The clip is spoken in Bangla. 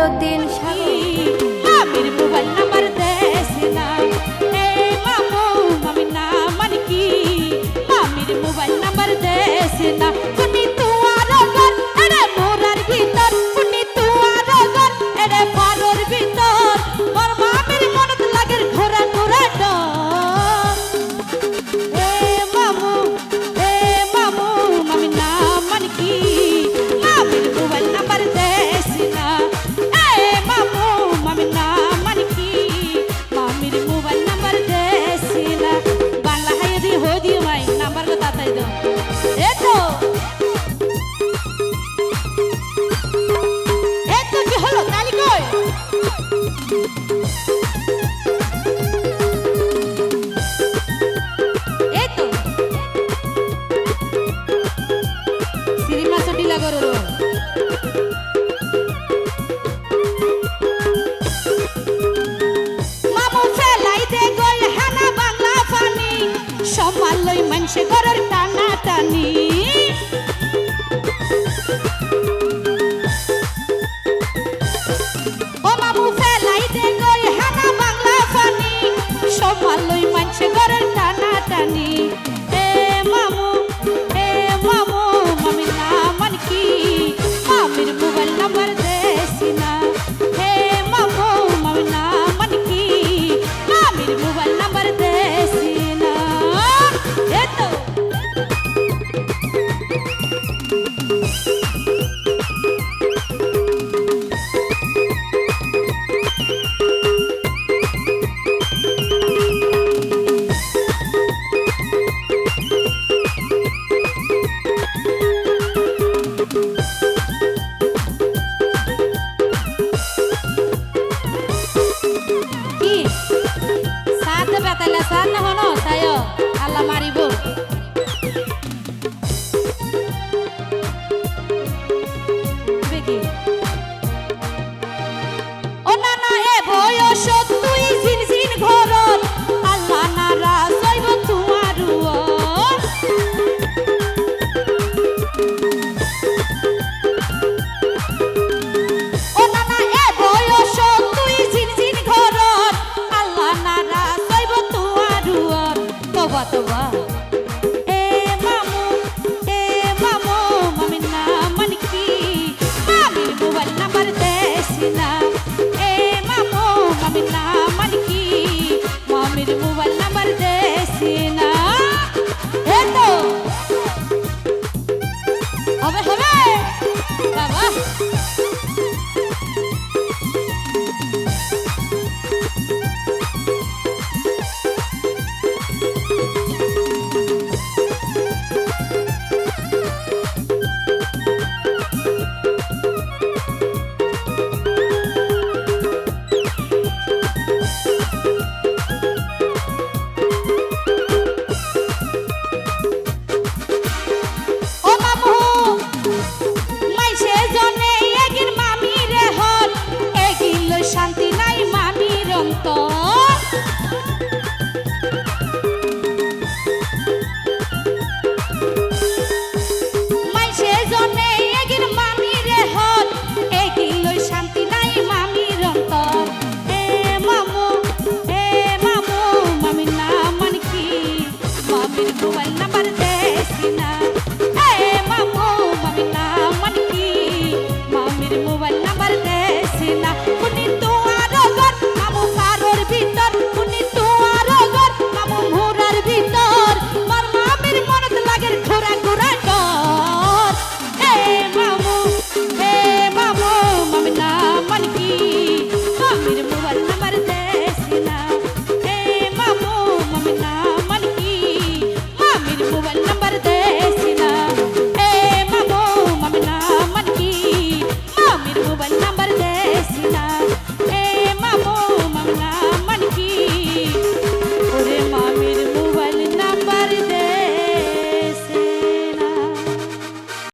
মইনুদ্দিন মামির মোবাইল নাম্বার দেশ না এ মামু মামি না মানে কি মামির মোবাইল নাম্বার দেশ না তুমি তুয়ার ঘর এরে মোরার ভিতর তুমি তুয়ার ঘর এরে পারোর ভিতর মোর মামির মনত লাগে ঘোরা ঘোরা ডর এ মামু মামি না মানে কি মামির মোবাইল নাম্বার দেশ না এ মামু মামি না মানে কি মামির মোবাইল নাম্বার দেশ না বাংলা হাই দি হই দি ভাই নাম্বার কো তাতাই দাও এতো কি হলো তালি কই এতো সিরিমা সটি লাগো রে মামু ফেলাই দে গই হানা বাংলা পানি সমাল লই মানসে ঘরের টানা টানি ও মামু ফেলাই দে গই হানা বাংলা পানি সমাল লই মানসে ঘরের টানা টানি এ মামু মামি না মানে কি মামির মোবাইল নাম্বার দেছি না হে মামু মামি না মানে কি মামির মোবাইল নাম্বার দেছি না এতো কি সাথে বেতাইলা সার না হনো তাই আল্লাহ মারিব দেখি ও না না এ বয়স তুই জিন জিন ঘরত আল্লাহ নারাজ হইব তোমার ও না না এ বয়স তুই জিন জিন ঘরত আল্লাহ নারাজ হইব তোমার তোবা তোবা এ মামু মামি না মানে কি মামির মোবাইল নাম্বার দেছি না এ মামু মামি না মানে কি মামির মোবাইল নাম্বার দেছি না এতো হবে বাবা